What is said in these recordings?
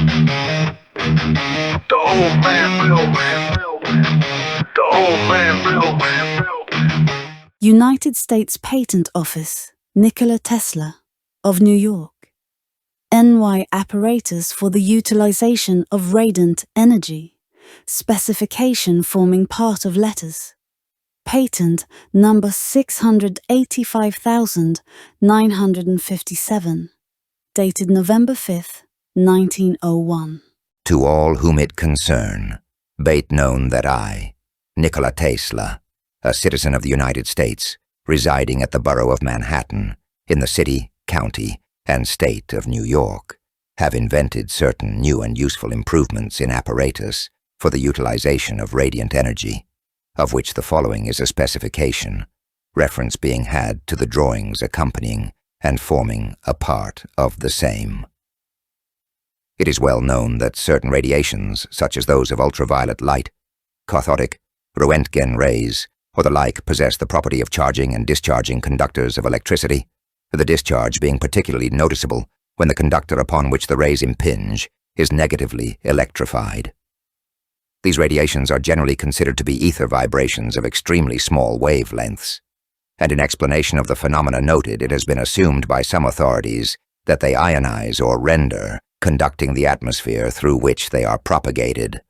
The old man will. The old man will. United States Patent Office, Nikola Tesla, of New York. NY Apparatus for the Utilization of Radiant Energy, specification forming part of letters. Patent number 685,957, dated November 5th, 1901. To all whom it concern, bate known that I, Nikola Tesla, a citizen of the United States, residing at the borough of Manhattan, in the city, county, and state of New York, have invented certain new and useful improvements in apparatus for the utilization of radiant energy, of which the following is a specification, reference being had to the drawings accompanying and forming a part of the same. It is well known that certain radiations, such as those of ultraviolet light, cathodic, Röntgen rays, or the like, possess the property of charging and discharging conductors of electricity, the discharge being particularly noticeable when the conductor upon which the rays impinge is negatively electrified. These radiations are generally considered to be ether vibrations of extremely small wavelengths, and in explanation of the phenomena noted, it has been assumed by some authorities that they ionize or render, conducting the atmosphere through which they are propagated.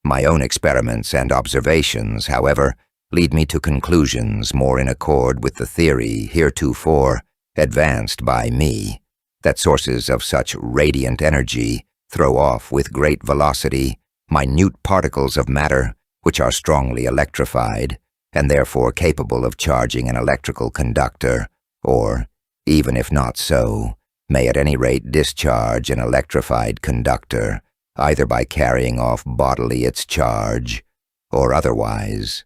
My own experiments and observations, however, lead me to conclusions more in accord with the theory heretofore advanced by me, that sources of such radiant energy throw off with great velocity minute particles of matter which are strongly electrified, and therefore capable of charging an electrical conductor, or, even if not so, may at any rate discharge an electrified conductor, either by carrying off bodily its charge, or otherwise.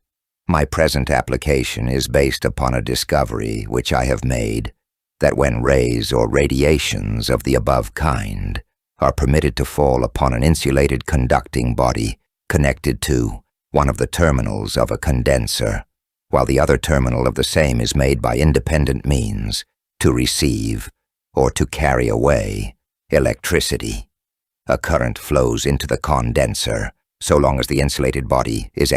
My present application is based upon a discovery which I have made, that when rays or radiations of the above kind are permitted to fall upon an insulated conducting body connected to one of the terminals of a condenser, while the other terminal of the same is made by independent means to receive or to carry away electricity, a current flows into the condenser so long as the insulated body is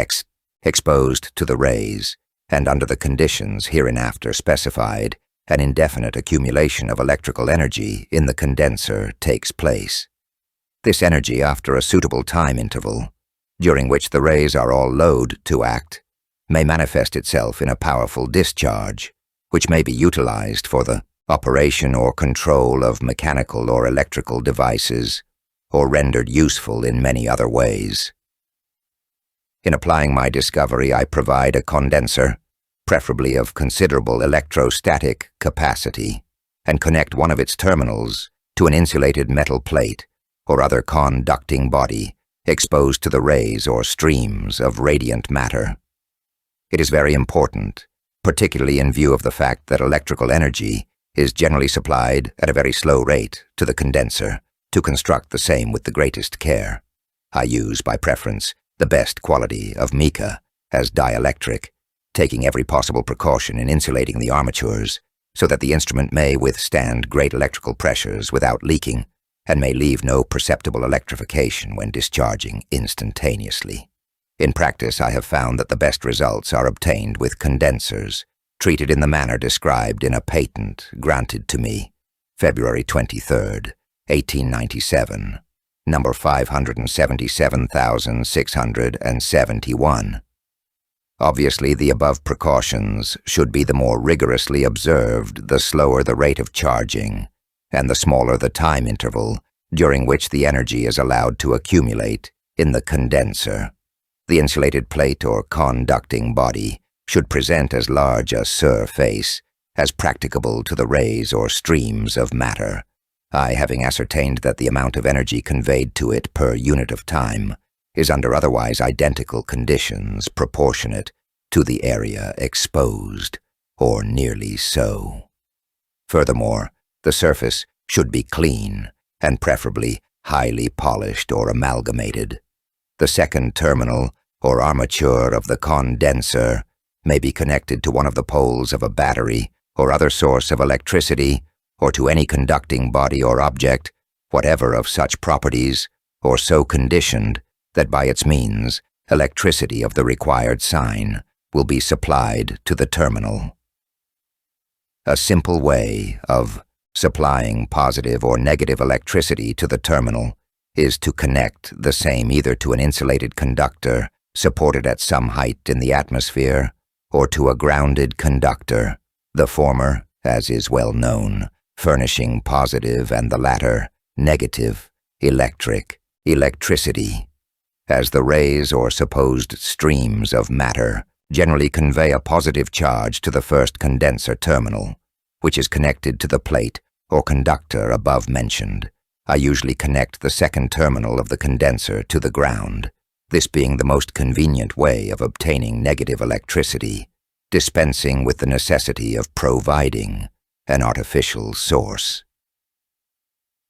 exposed to the rays, and under the conditions hereinafter specified, an indefinite accumulation of electrical energy in the condenser takes place. This energy, after a suitable time interval, during which the rays are all loath to act, may manifest itself in a powerful discharge, which may be utilized for the operation or control of mechanical or electrical devices, or rendered useful in many other ways. In applying my discovery, I provide a condenser, preferably of considerable electrostatic capacity, and connect one of its terminals to an insulated metal plate or other conducting body exposed to the rays or streams of radiant matter. It is very important, particularly in view of the fact that electrical energy is generally supplied at a very slow rate to the condenser, to construct the same with the greatest care. I use, by preference, the best quality of mica as dielectric, taking every possible precaution in insulating the armatures so that the instrument may withstand great electrical pressures without leaking and may leave no perceptible electrification when discharging instantaneously. In practice, I have found that the best results are obtained with condensers, treated in the manner described in a patent granted to me, February 23rd, 1897, number 577,671. Obviously, the above precautions should be the more rigorously observed the slower the rate of charging, and the smaller the time interval during which the energy is allowed to accumulate in the condenser. The insulated plate or conducting body should present as large a surface as practicable to the rays or streams of matter, I having ascertained that the amount of energy conveyed to it per unit of time is under otherwise identical conditions proportionate to the area exposed, or nearly so. Furthermore, the surface should be clean and preferably highly polished or amalgamated. The second terminal or armature of the condenser may be connected to one of the poles of a battery or other source of electricity, or to any conducting body or object, whatever of such properties, or so conditioned that by its means, electricity of the required sign will be supplied to the terminal. A simple way of supplying positive or negative electricity to the terminal is to connect the same either to an insulated conductor supported at some height in the atmosphere or to a grounded conductor, the former, as is well known, furnishing positive and the latter negative electricity, as the rays or supposed streams of matter generally convey a positive charge to the first condenser terminal, which is connected to the plate or conductor above mentioned. I usually connect the second terminal of the condenser to the ground, this being the most convenient way of obtaining negative electricity, dispensing with the necessity of providing an artificial source.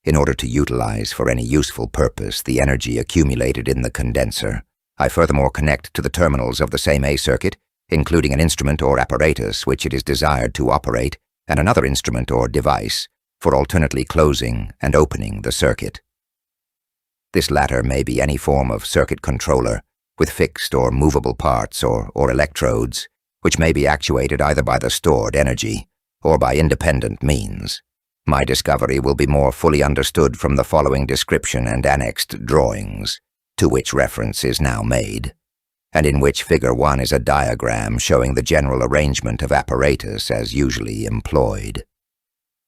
In order to utilize for any useful purpose the energy accumulated in the condenser, I furthermore connect to the terminals of the same A circuit, including an instrument or apparatus which it is desired to operate, and another instrument or device for alternately closing and opening the circuit. This latter may be any form of circuit controller with fixed or movable parts or electrodes, which may be actuated either by the stored energy or by independent means. My discovery will be more fully understood from the following description and annexed drawings, to which reference is now made, and in which Figure 1 is a diagram showing the general arrangement of apparatus as usually employed.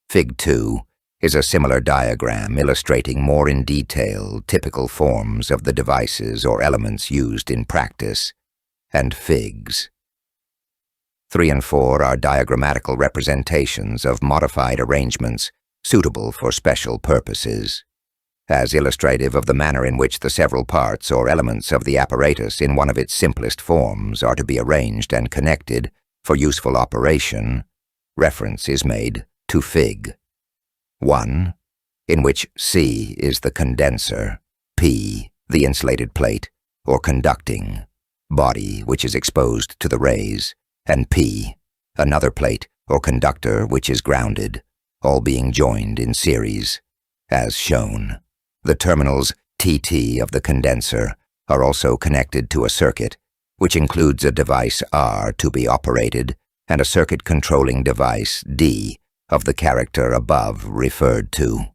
Fig 2 is a similar diagram illustrating more in detail typical forms of the devices or elements used in practice, and Figs 3 and 4 are diagrammatical representations of modified arrangements suitable for special purposes, as illustrative of the manner in which the several parts or elements of the apparatus in one of its simplest forms are to be arranged and connected for useful operation. Reference is made to Fig 1, in which C is the condenser, P the insulated plate or conducting body which is exposed to the rays, and P, another plate or conductor which is grounded, all being joined in series, as shown. The terminals TT of the condenser are also connected to a circuit, which includes a device R to be operated and a circuit controlling device D of the character above referred to.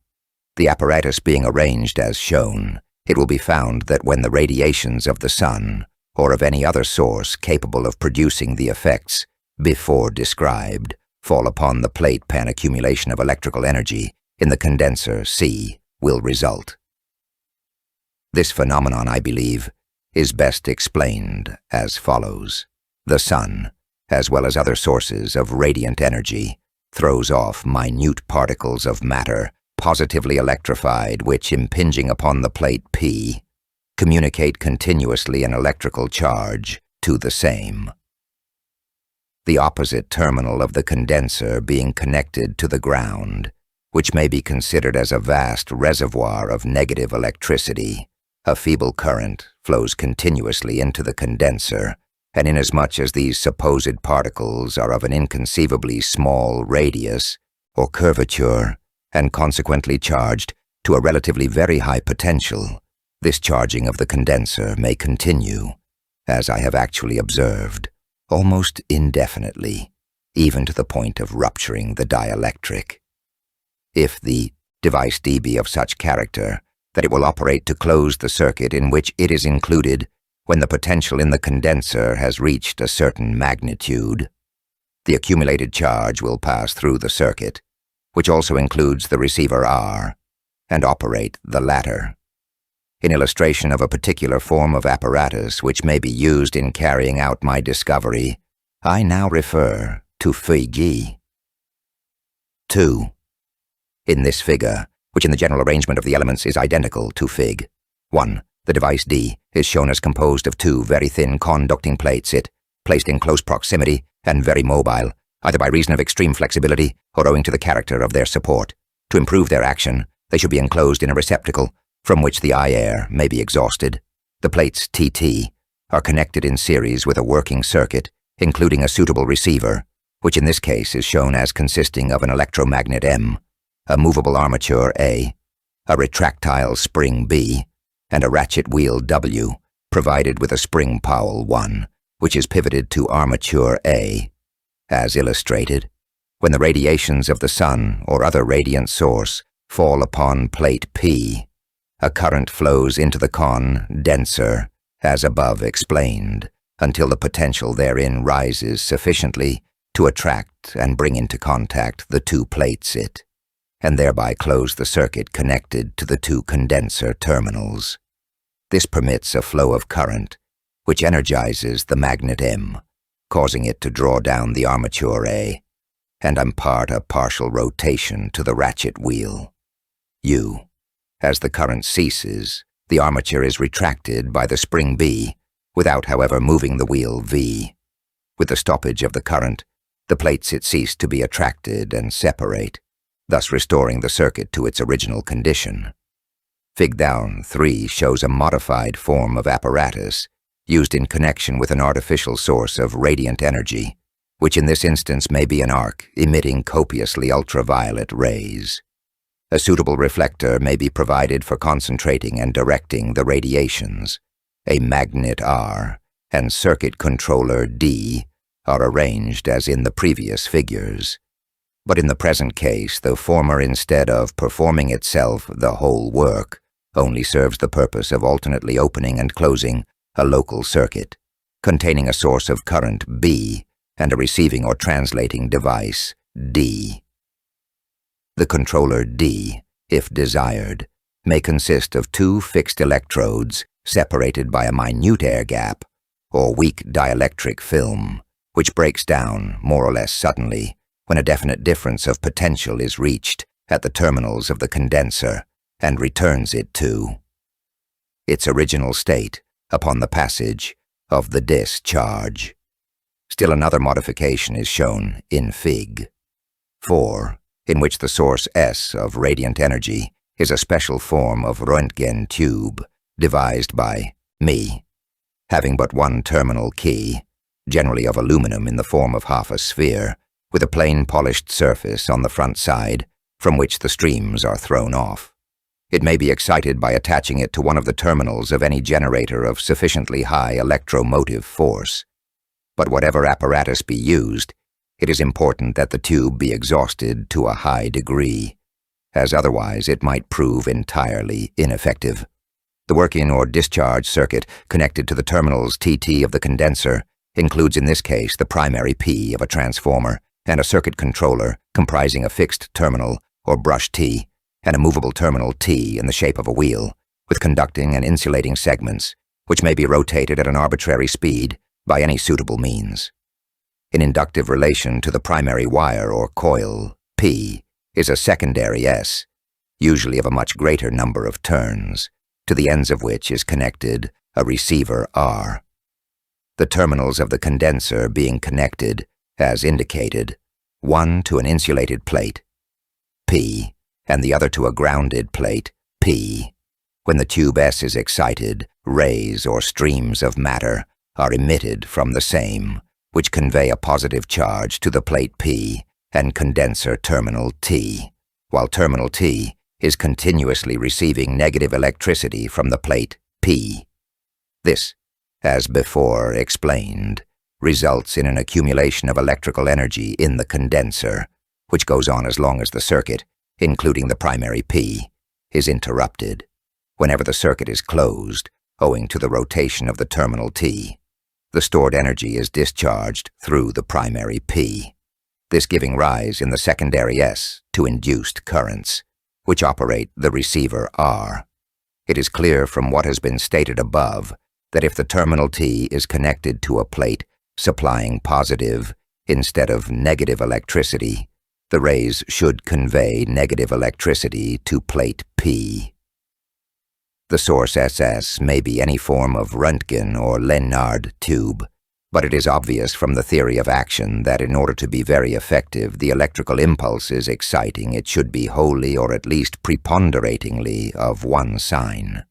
The apparatus being arranged as shown, it will be found that when the radiations of the sun or of any other source capable of producing the effects before described fall upon the plate pan accumulation of electrical energy in the condenser C will result. This phenomenon, I believe, is best explained as follows. The sun, as well as other sources of radiant energy, throws off minute particles of matter positively electrified which, impinging upon the plate P, communicate continuously an electrical charge to the same. The opposite terminal of the condenser being connected to the ground, which may be considered as a vast reservoir of negative electricity, a feeble current flows continuously into the condenser, and inasmuch as these supposed particles are of an inconceivably small radius or curvature, and consequently charged to a relatively very high potential, this charging of the condenser may continue, as I have actually observed, almost indefinitely, even to the point of rupturing the dielectric. If the device D be of such character that it will operate to close the circuit in which it is included when the potential in the condenser has reached a certain magnitude, the accumulated charge will pass through the circuit, which also includes the receiver R, and operate the latter. In illustration of a particular form of apparatus which may be used in carrying out my discovery, I now refer to Fig 2. In this figure, which in the general arrangement of the elements is identical to Fig 1, the device D is shown as composed of two very thin conducting plates, placed in close proximity and very mobile, either by reason of extreme flexibility or owing to the character of their support. To improve their action, they should be enclosed in a receptacle from which the air may be exhausted. The plates TT are connected in series with a working circuit, including a suitable receiver, which in this case is shown as consisting of an electromagnet M, a movable armature A, a retractile spring B, and a ratchet wheel W, provided with a spring powel 1, which is pivoted to armature A. As illustrated, when the radiations of the sun or other radiant source fall upon plate P, a current flows into the condenser, as above explained, until the potential therein rises sufficiently to attract and bring into contact the two plates and thereby close the circuit connected to the two condenser terminals. This permits a flow of current, which energizes the magnet M, causing it to draw down the armature A, and impart a partial rotation to the ratchet wheel U. As the current ceases, the armature is retracted by the spring B, without, however, moving the wheel V. With the stoppage of the current, the plates cease to be attracted and separate, thus restoring the circuit to its original condition. Fig. 3 shows a modified form of apparatus used in connection with an artificial source of radiant energy, which in this instance may be an arc emitting copiously ultraviolet rays. A suitable reflector may be provided for concentrating and directing the radiations. A magnet R and circuit controller D are arranged as in the previous figures. But in the present case, the former, instead of performing itself the whole work, only serves the purpose of alternately opening and closing a local circuit, containing a source of current B and a receiving or translating device D. The controller D, if desired, may consist of two fixed electrodes separated by a minute air gap or weak dielectric film, which breaks down more or less suddenly when a definite difference of potential is reached at the terminals of the condenser and returns it to its original state upon the passage of the discharge. Still another modification is shown in Fig. 4, in which the source S of radiant energy is a special form of Röntgen tube devised by me, having but one terminal key, generally of aluminum in the form of half a sphere, with a plain polished surface on the front side from which the streams are thrown off. It may be excited by attaching it to one of the terminals of any generator of sufficiently high electromotive force. But whatever apparatus be used, it is important that the tube be exhausted to a high degree, as otherwise it might prove entirely ineffective. The work-in or discharge circuit connected to the terminals TT of the condenser includes in this case the primary P of a transformer and a circuit controller comprising a fixed terminal or brush T and a movable terminal T in the shape of a wheel, with conducting and insulating segments, which may be rotated at an arbitrary speed by any suitable means. In inductive relation to the primary wire or coil, P is a secondary S, usually of a much greater number of turns, to the ends of which is connected a receiver R. The terminals of the condenser being connected, as indicated, one to an insulated plate, P, and the other to a grounded plate, P. When the tube S is excited, rays or streams of matter are emitted from the same, which convey a positive charge to the plate P and condenser terminal T, while terminal T is continuously receiving negative electricity from the plate P. This, as before explained, results in an accumulation of electrical energy in the condenser, which goes on as long as the circuit, including the primary P, is interrupted. Whenever the circuit is closed, owing to the rotation of the terminal T, the stored energy is discharged through the primary P, this giving rise in the secondary S to induced currents, which operate the receiver R. It is clear from what has been stated above that if the terminal T is connected to a plate supplying positive instead of negative electricity, the rays should convey negative electricity to plate P. The source SS may be any form of Röntgen or Lenard tube, but it is obvious from the theory of action that in order to be very effective, the electrical impulses exciting it should be wholly or at least preponderatingly of one sign.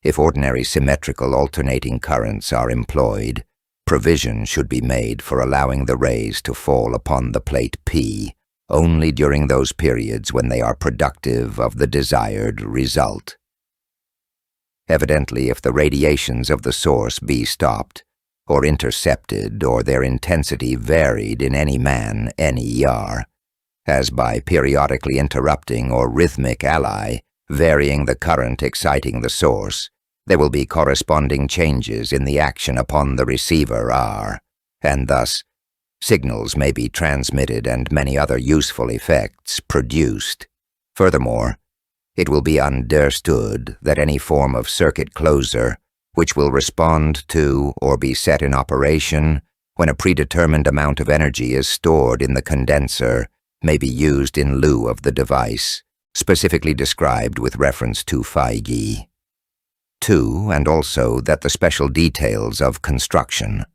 If ordinary symmetrical alternating currents are employed, provision should be made for allowing the rays to fall upon the plate P only during those periods when they are productive of the desired result. evidently if the radiations of the source be stopped, or intercepted, or their intensity varied in any man, any yar, as by periodically interrupting or rhythmic ally, varying the current exciting the source, there will be corresponding changes in the action upon the receiver are, and thus signals may be transmitted and many other useful effects produced. Furthermore, it will be understood that any form of circuit closer which will respond to or be set in operation when a predetermined amount of energy is stored in the condenser may be used in lieu of the device, specifically described with reference to Feige. 2. And also that the special details of construction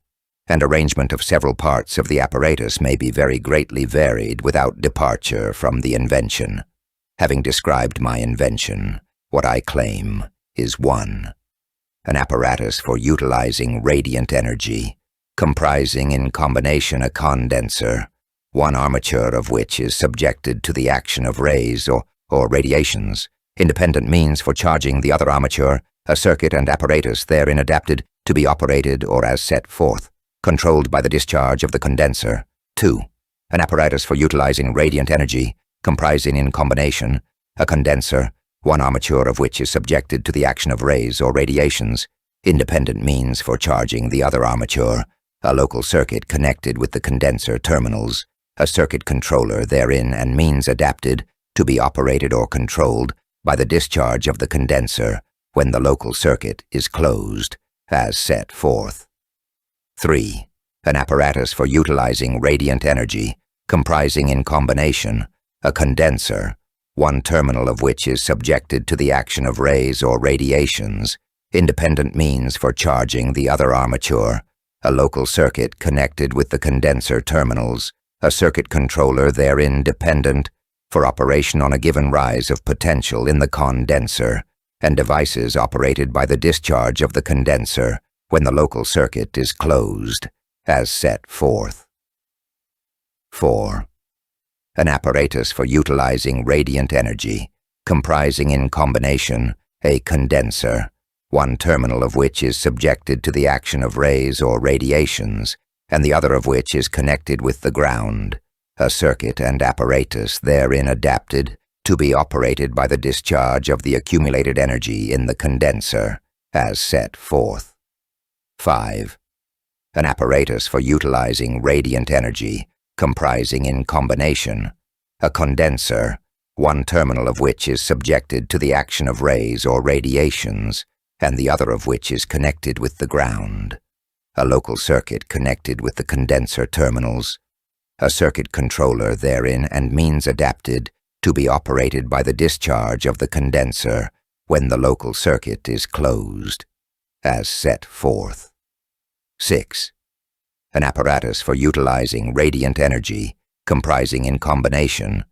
and arrangement of several parts of the apparatus may be very greatly varied without departure from the invention. Having described my invention, what I claim is 1. An apparatus for utilizing radiant energy, comprising in combination a condenser, one armature of which is subjected to the action of rays or radiations, independent means for charging the other armature, a circuit and apparatus therein adapted to be operated or as set forth, controlled by the discharge of the condenser. 2. An apparatus for utilizing radiant energy, comprising in combination a condenser, one armature of which is subjected to the action of rays or radiations, independent means for charging the other armature, a local circuit connected with the condenser terminals, a circuit controller therein and means adapted to be operated or controlled by the discharge of the condenser when the local circuit is closed, as set forth. 3. An apparatus for utilizing radiant energy, comprising in combination a condenser, one terminal of which is subjected to the action of rays or radiations, independent means for charging the other armature, a local circuit connected with the condenser terminals, a circuit controller therein dependent for operation on a given rise of potential in the condenser, and devices operated by the discharge of the condenser when the local circuit is closed, as set forth. 4. An apparatus for utilizing radiant energy, comprising in combination a condenser, one terminal of which is subjected to the action of rays or radiations, and the other of which is connected with the ground, a circuit and apparatus therein adapted to be operated by the discharge of the accumulated energy in the condenser, as set forth. 5. An apparatus for utilizing radiant energy, comprising in combination a condenser, one terminal of which is subjected to the action of rays or radiations, and the other of which is connected with the ground, a local circuit connected with the condenser terminals, a circuit controller therein and means adapted to be operated by the discharge of the condenser when the local circuit is closed, as set forth. 6. An apparatus for utilizing radiant energy, comprising in combination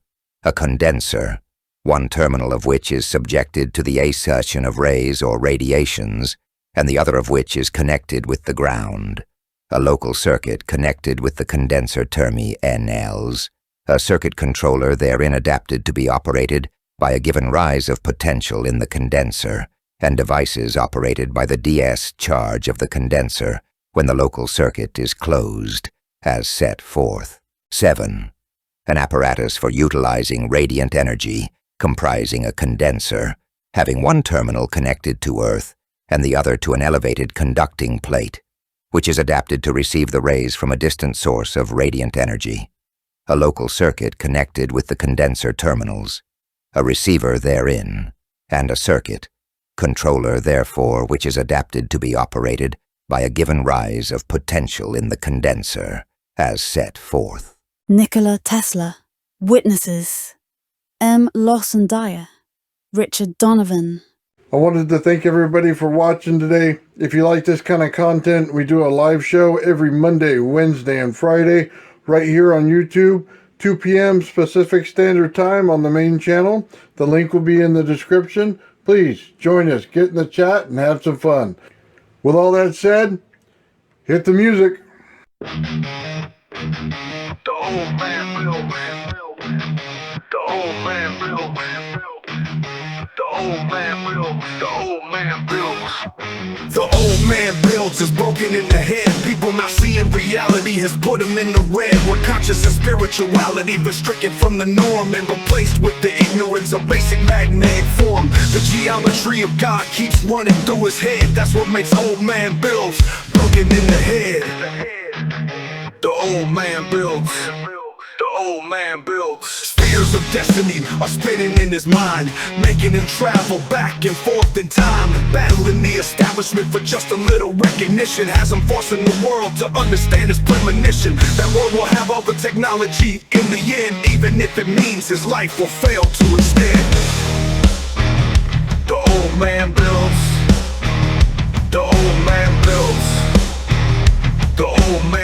a condenser, one terminal of which is subjected to the assertion of rays or radiations, and the other of which is connected with the ground, a local circuit connected with the condenser termi NLs, a circuit controller therein adapted to be operated by a given rise of potential in the condenser, and devices operated by the DS charge of the condenser when the local circuit is closed, as set forth. 7. An apparatus for utilizing radiant energy, comprising a condenser, having one terminal connected to Earth and the other to an elevated conducting plate, which is adapted to receive the rays from a distant source of radiant energy, a local circuit connected with the condenser terminals, a receiver therein, and a circuit, controller therefore which is adapted to be operated by a given rise of potential in the condenser, as set forth. Nikola Tesla. Witnesses: M. Lawson Dyer, Richard Donovan. I wanted to thank everybody for watching today. If you like this kind of content, we do a live show every Monday, Wednesday, and Friday right here on YouTube, 2 p.m. Pacific Standard Time on the main channel. The link will be in the description. Please join us, get in the chat, and have some fun. With all that said, hit the music. The old man real. The old man real. The old man real. The old man real. The old man builds is broken in the head. People not seeing reality has put them in the red. Where conscious and spirituality been stricken from the norm and replaced with the ignorance of basic magnetic form. The geometry of God keeps running through his head. That's what makes old man builds broken in the head. The old man builds. The old man builds. Spheres of destiny are spinning in his mind, making him travel back and forth in time, battling the establishment for just a little recognition. Has him forcing the world to understand his premonition. That world will have all the technology in the end, even if it means his life will fail to extend. The old man builds. The old man builds. The old man